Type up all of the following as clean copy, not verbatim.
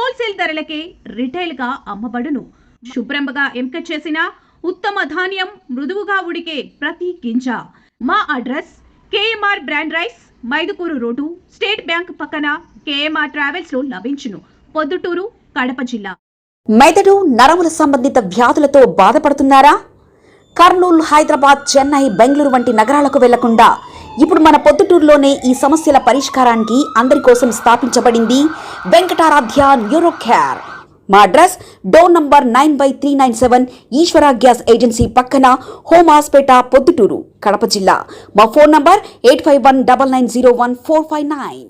Wholesale ధరలకే retail గా అమ్మబడును. శుభ్రంగా ఎంపిక చేసిన ఉత్తమ ధాన్యం మృదువుగా ఉడికే ప్రతి గింజ. మా address KMR brand rice, Mydukur road, state bank పక్కన, కేఎంఆర్ ట్రావెల్స్ లో లభించును. పొద్దుటూరు, కడప జిల్లా. మెదడు నరముల సంబంధిత వ్యాధులతో బాధపడుతున్నారా? కర్నూలు, హైదరాబాద్, చెన్నై, బెంగళూరు వంటి నగరాలకు వెళ్లకుండా ఇప్పుడు మన పొద్దుటూరులోనే ఈ సమస్యల పరిష్కారానికి అందరి కోసం స్థాపించబడింది వెంకటారాధ్య న్యూరో కేర్. మా అడ్రస్ డోర్ నంబర్ 9/397 ఈశ్వర గ్యాస్ ఏజెన్సీ పక్కన, హోమాస్పేట, పొద్దుటూరు, కడప జిల్లా. మా ఫోన్ నంబర్ 8519901459.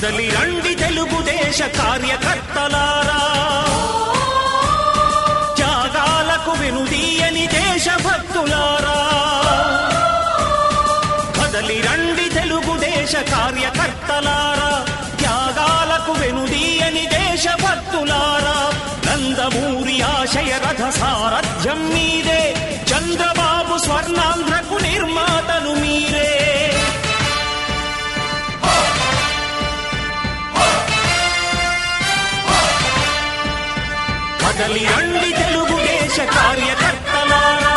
కదలి రండి తెలుగుదేశ కార్యకర్తలారా, త్యాగాలకు వెనుదీయని దేశభక్తులారా. కదలి రండి తెలుగుదేశ కార్యకర్తలారా, త్యాగాలకు వెనుదీయని దేశభక్తులారా. నందమూరి ఆశయ రథ సారథ్యం మీదే, చంద్రబాబు స్వర్ణాంధ్రకు నిర్మాతలు మీరే. కదలి రండి తెలుగుదేశ కార్యకర్తలారా,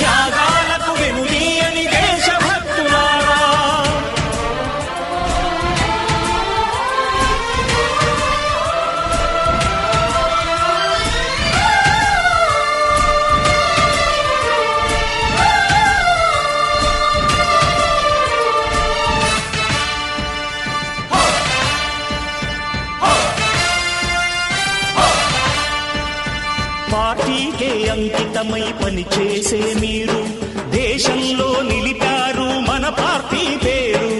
త్యాగాలకు వెనుదీయని దేశభక్తులారా. పార్టీకే అంకితమై పనిచేసే మీరు దేశంలో నిలిపారు మన పార్టీ పేరు.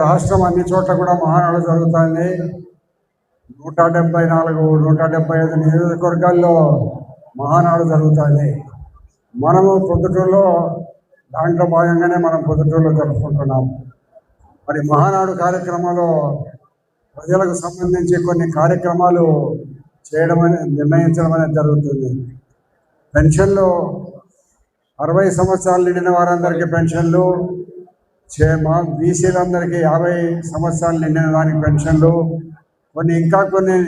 రాష్ట్రం అన్ని చోట్ల కూడా మహానాడు జరుగుతుంది. 174, 175 నియోజకవర్గాల్లో మహానాడు జరుగుతుంది. మనము పొద్దుటూరులో దాంట్లో భాగంగానే మనం పొద్దుటూరులో జరుపుకుంటున్నాం. మరి మహానాడు కార్యక్రమంలో ప్రజలకు సంబంధించి కొన్ని కార్యక్రమాలు నిర్ణయించడం అనేది జరుగుతుంది. పెన్షన్లు 60 సంవత్సరాలు నిండిన వారందరికీ పెన్షన్లు, బీసీలందరికీ 50 సంవత్సరాలు నిండిన దానికి పెన్షన్లు, ఇంకా కొన్ని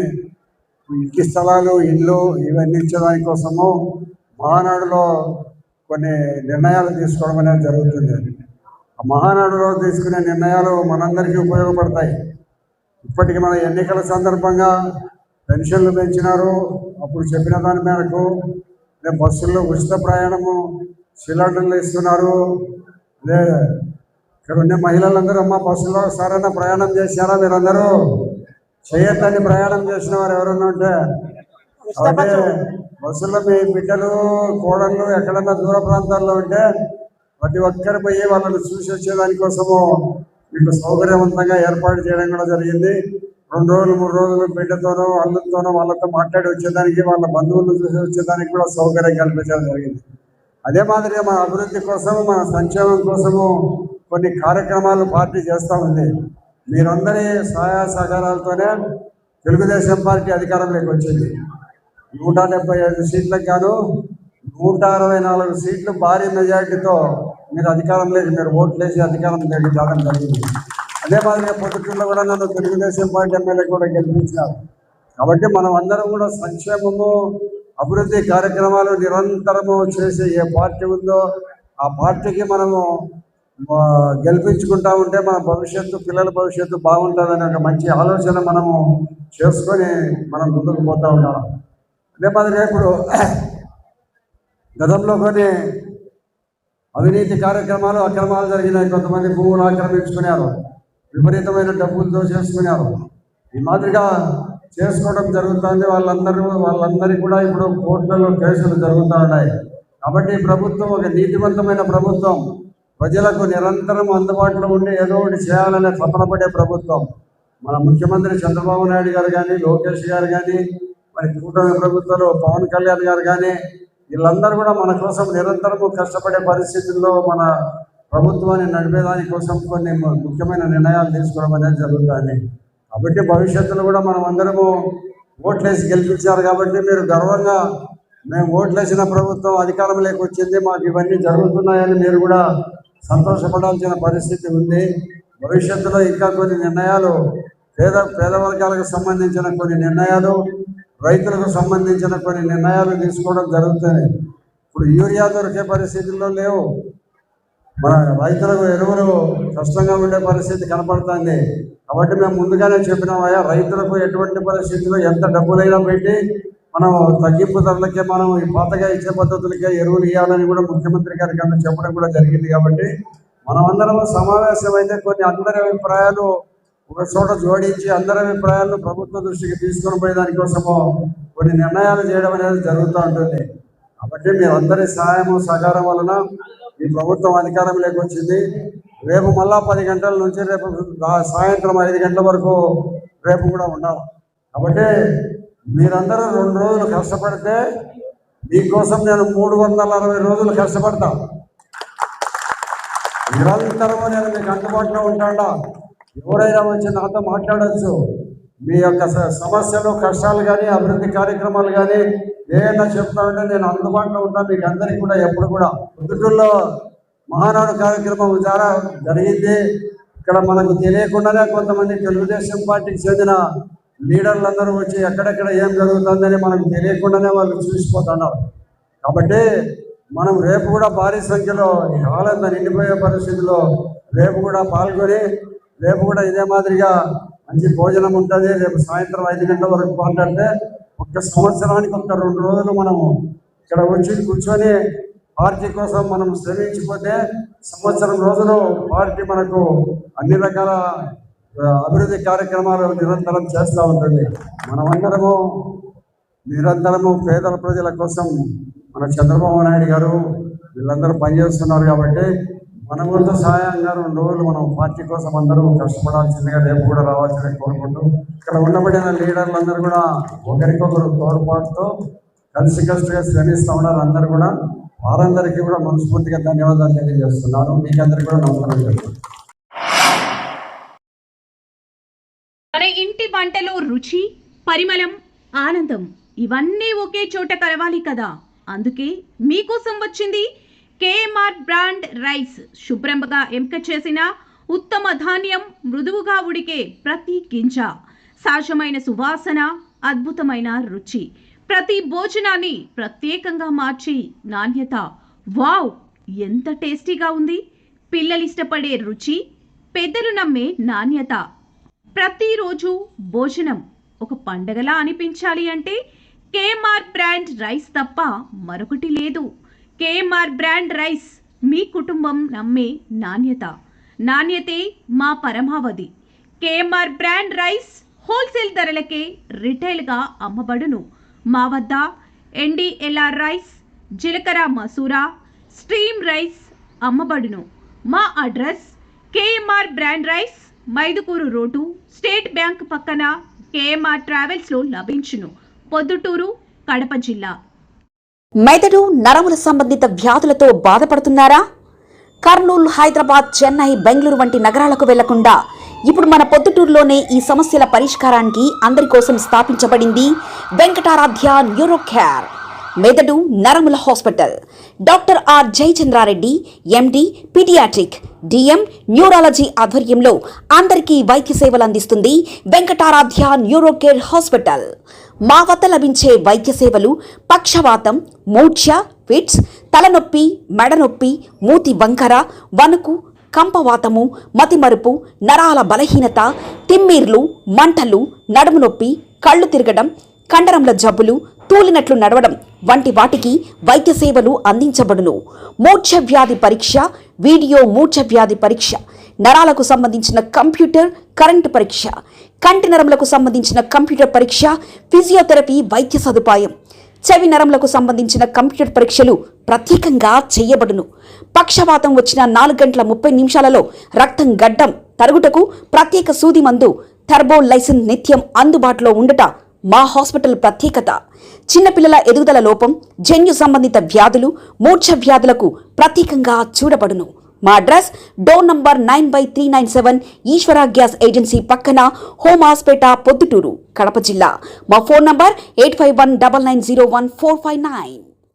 ఇంటి స్థలాలు, ఇళ్ళు ఇవన్నీ ఇచ్చేదాని కోసము మహానాడులో కొన్ని నిర్ణయాలు తీసుకోవడం అనేది జరుగుతుంది. ఆ మహానాడులో తీసుకునే నిర్ణయాలు మనందరికీ ఉపయోగపడతాయి. ఇప్పటికి మన ఎన్నికల సందర్భంగా పెన్షన్లు పెంచినారు. అప్పుడు చెప్పిన దాని మేరకు బస్సుల్లో ఉచిత ప్రయాణము, సిలిండర్లు ఇస్తున్నారు. అదే ఇక్కడ ఉండే మహిళలందరూ అమ్మ బస్సులో సరైన ప్రయాణం చేశారా? మీరందరూ చేయొద్దని ప్రయాణం చేసిన వారు ఎవరన్నా ఉంటే, అదే బస్సులో మీ బిడ్డలు, కోడళ్ళు ఎక్కడన్నా దూర ప్రాంతాల్లో ఉంటే ప్రతి ఒక్కరు పోయి వాళ్ళని చూసి వచ్చేదానికోసము మీకు సౌకర్యవంతంగా ఏర్పాటు చేయడం కూడా జరిగింది. 2 రోజులు 3 రోజులు బిడ్డతోనో అల్లుతోనో వాళ్ళతో మాట్లాడి వచ్చేదానికి, వాళ్ళ బంధువులను చూసి వచ్చేదానికి కూడా సౌకర్యం కల్పించడం జరిగింది. అదే మాదిరిగా మన అభివృద్ధి కోసం, మన సంక్షేమం కోసము కొన్ని కార్యక్రమాలు పార్టీ చేస్తూ ఉంది. మీరందరి సహాయ సహకారాలతోనే తెలుగుదేశం పార్టీ అధికారంలోకి వచ్చింది. 175 సీట్లకు గాను 164 సీట్లు భారీ మెజారిటీతో మీరు అధికారంలోకి, మీరు ఓట్లేసి అధికారంలోకి రావడం జరిగింది. అదే మాదిరిగా పొద్దుటూరులో కూడా నన్ను తెలుగుదేశం పార్టీ ఎమ్మెల్యే కూడా గెలిపించినారు. కాబట్టి మనం అందరం కూడా సంక్షేమము, అభివృద్ధి కార్యక్రమాలు నిరంతరము చేసే ఏ పార్టీ ఉందో ఆ పార్టీకి మనము గెలిపించుకుంటా ఉంటే మన భవిష్యత్తు, పిల్లల భవిష్యత్తు బాగుంటుందనే ఒక మంచి ఆలోచన మనము చేసుకొని మనం ముందుకు పోతూ ఉంటాం. అదే మాదిరిగా ఇప్పుడు గతంలో కొన్ని అవినీతి కార్యక్రమాలు, అక్రమాలు జరిగినాయి. కొంతమంది భూములు ఆక్రమించుకున్నారు, విపరీతమైన డబ్బులతో చేసుకున్నారు. ఈ మాదిరిగా చేసుకోవడం జరుగుతుంది. వాళ్ళందరికీ కూడా ఇప్పుడు కోర్టులలో కేసులు జరుగుతూ ఉన్నాయి. కాబట్టి ప్రభుత్వం ఒక నీతివంతమైన ప్రభుత్వం, ప్రజలకు నిరంతరం అందుబాటులో ఉండి ఏదో ఒకటి చేయాలనే తపన పడే ప్రభుత్వం. మన ముఖ్యమంత్రి చంద్రబాబు నాయుడు గారు కానీ, లోకేష్ గారు కానీ, మరి కూటమి ప్రభుత్వంలో పవన్ కళ్యాణ్ గారు కానీ, వీళ్ళందరూ కూడా మన కోసం నిరంతరము కష్టపడే పరిస్థితుల్లో మన ప్రభుత్వాన్ని నడిపేదాని కోసం కొన్ని ముఖ్యమైన నిర్ణయాలు తీసుకోవడం అనేది జరుగుతుంది. కాబట్టి భవిష్యత్తులో కూడా మనం అందరము ఓట్లేసి గెలిపించారు కాబట్టి మీరు గర్వంగా మేము ఓట్లేసిన ప్రభుత్వం అధికారంలోకి వచ్చింది, మాకు ఇవన్నీ జరుగుతున్నాయని మీరు కూడా సంతోషపడాల్సిన పరిస్థితి ఉంది. భవిష్యత్తులో ఇంకా కొన్ని నిర్ణయాలు పేద వర్గాలకు సంబంధించిన కొన్ని నిర్ణయాలు, రైతులకు సంబంధించిన కొన్ని నిర్ణయాలు తీసుకోవడం జరుగుతుంది. ఇప్పుడు యూరియా దొరికే పరిస్థితుల్లో లేవు, మన రైతులకు ఎరువులు కష్టంగా ఉండే పరిస్థితి కనపడుతుంది. కాబట్టి మేము ముందుగానే చెప్పినామయ్యా, రైతులకు ఎటువంటి పరిస్థితుల్లో ఎంత డబ్బులైనా పెట్టి మనం తగ్గింపు ధరలకే మనం ఈ పాతగా ఇచ్చే పద్ధతులకే ఎరువులు ఇవ్వాలని కూడా ముఖ్యమంత్రి గారికి అంతా చెప్పడం కూడా జరిగింది. కాబట్టి మనమందరం సమావేశం అయితే కొన్ని అందరి అభిప్రాయాలు ఒక చోట జోడించి అందరి అభిప్రాయాలను ప్రభుత్వ దృష్టికి తీసుకొని పోయే దానికోసము కొన్ని నిర్ణయాలు చేయడం అనేది జరుగుతూ ఉంటుంది. కాబట్టి మీరందరి సహాయము సహకారం వలన ఈ ప్రభుత్వం అధికారంలోకి వచ్చింది. రేపు మళ్ళా 10 గంటల నుంచి రేపు సాయంత్రం 5 గంటల వరకు రేపు కూడా ఉండాలి. కాబట్టి మీరందరూ 2 రోజులు కష్టపడితే మీకోసం నేను 360 రోజులు కష్టపడతా. నిరంతరము నేను మీకు అందుబాటులో ఉంటాడా. ఎవరైనా వచ్చి నాతో మాట్లాడచ్చు. మీ యొక్క సమస్యలు, కష్టాలు కానీ, అభివృద్ధి కార్యక్రమాలు కానీ ఏదైనా చెప్తా ఉంటే నేను అందుబాటులో ఉంటాను మీకు అందరికీ కూడా. ఎప్పుడు కూడా పొద్దుటూరులో మహానాడు కార్యక్రమం చాలా జరిగింది. ఇక్కడ మనకు తెలియకుండానే కొంతమంది తెలుగుదేశం పార్టీకి చెందిన లీడర్లందరూ వచ్చి ఎక్కడెక్కడ ఏం జరుగుతుందని మనకు తెలియకుండానే వాళ్ళు చూసిపోతున్నారు. కాబట్టి మనం రేపు కూడా భారీ సంఖ్యలో ఈ హాల్ అంతా నిండిపోయే పరిస్థితిలో రేపు కూడా పాల్గొని రేపు కూడా ఇదే మాదిరిగా మంచి భోజనం ఉంటుంది. రేపు సాయంత్రం 5 గంటల వరకు మాట్లాడితే ఒక్క సంవత్సరానికి 2 రోజులు మనము ఇక్కడ వచ్చి కూర్చొని పార్టీ కోసం మనం శ్రమించిపోతే సంవత్సరం రోజులు పార్టీ మనకు అన్ని రకాల అభివృద్ధి కార్యక్రమాలు నిరంతరం చేస్తూ ఉంటుంది. మనమందరము నిరంతరము పేదల ప్రజల కోసం మన చంద్రబాబు నాయుడు గారు వీళ్ళందరూ పనిచేస్తున్నారు. కాబట్టి మన వంతు సహాయంగా 2 రోజులు మనం పార్టీ కోసం అందరూ కష్టపడాల్సిందిగా రేపు కూడా రావాల్సిందిగా కోరుకుంటూ ఇక్కడ ఉండబడిన లీడర్లందరూ కూడా ఒకరికొకరు తోడ్పాటుతో కలిసికట్టుగా శ్రమిస్తూ ఉన్నారు. అందరూ కూడా వారందరికీ కూడా మనస్ఫూర్తిగా ధన్యవాదాలు తెలియజేస్తున్నాను. మీకు అందరికీ కూడా నమస్కారం చెప్తున్నాను. మన ఇంటి వంటలో రుచి, పరిమళం, ఆనందం ఇవన్నీ ఒకే చోట కలవాలి కదా. అందుకే మీకోసం వచ్చింది కేఎంఆర్ బ్రాండ్ రైస్. శుభ్రంగా ఎంపిక చేసిన ఉత్తమ ధాన్యం, మృదువుగా ఉడికే ప్రతి గింజ, సహజమైన సువాసన, అద్భుతమైన రుచి, ప్రతి భోజనాన్ని ప్రత్యేకంగా మార్చి నాణ్యత. వావ్, ఎంత టేస్టీగా ఉంది! పిల్లలు ఇష్టపడే రుచి, పెద్దలు నమ్మే నాణ్యత. ప్రతిరోజు భోజనం ఒక పండగలా అనిపించాలి అంటే కేఎంఆర్ బ్రాండ్ రైస్ తప్ప మరొకటి లేదు. కేఎంఆర్ బ్రాండ్ రైస్, మీ కుటుంబం నమ్మే నాణ్యత. నాణ్యతే మా పరమావధి. కేఎంఆర్ బ్రాండ్ రైస్ హోల్సేల్ ధరలకే రిటైల్గా అమ్మబడును. మా వద్ద ఎన్డీఎల్ఆర్ రైస్, జీలకర్ర మసూరా, స్ట్రీమ్ రైస్ అమ్మబడును. మా address KMR brand rice, Mydukur road, state bank పక్కన, కేఎంఆర్ ట్రావెల్స్లో లభించును. పొద్దుటూరు, కడప జిల్లా. మెదడు నరముల సంబంధిత వ్యాధులతో బాధపడుతున్నారా? కర్నూలు, హైదరాబాద్, చెన్నై, బెంగళూరు వంటి నగరాలకు వెళ్లకుండా ఇప్పుడు మన పొద్దుటూరులోనే ఈ సమస్యల పరిష్కారానికి అందరి కోసం స్థాపించబడింది వెంకటారాధ్య న్యూరో కేర్ మెదడు నరముల hospital. Doctor R Jayachandra Reddy, MD, paediatric, DM, neurology ఆధ్వర్యంలో అందరికీ వైద్య సేవలు అందిస్తుంది వెంకటారాధ్య న్యూరో కేర్ హాస్పిటల్. మా వద్ద లభించే వైద్య సేవలు పక్షవాతం, మూర్ఛ, ఫిట్స్, తలనొప్పి, మెడనొప్పి, మూతి వంకర, వణుకు, కంపవాతము, మతిమరుపు, నరాల బలహీనత, తిమ్మిర్లు, మంటలు, నడుము నొప్పి, కళ్ళు తిరగడం, కండరంల జబ్బులు, తూలినట్లు నడవడం వంటి వాటికి వైద్య సేవలు అందించబడును. మూర్ఛ వ్యాధి పరీక్ష, వీడియో మూర్ఛ వ్యాధి పరీక్ష, నరాలకు సంబంధించిన కంప్యూటర్ కరెంటు పరీక్ష, కంటి నరములకు సంబంధించిన కంప్యూటర్ పరీక్ష, ఫిజియోథెరపీ వైద్య సదుపాయం, చెవి నరములకు సంబంధించిన కంప్యూటర్ పరీక్షలు ప్రత్యేకంగా చేయబడును. పక్షవాతం వచ్చిన 4 గంటల 30 నిమిషాలలో రక్తం గడ్డం తరుగుటకు ప్రత్యేక సూది మందు థర్బోలైసిన్ నిత్యం అందుబాటులో ఉండట మా హాస్పిటల్ ప్రత్యేకత. చిన్నపిల్లల ఎదుగుదల లోపం, జన్యు సంబంధిత వ్యాధులు, మూర్ఛ వ్యాధులకు ప్రత్యేకంగా చూడబడును. మా అడ్రస్ డోర్ నంబర్ 9/397 ఈశ్వర గ్యాస్ ఏజెన్సీ పక్కన హోమ్ హాస్పేట పొద్దుటూరు కడప జిల్లా. మా ఫోన్ నంబర్ 8519901459.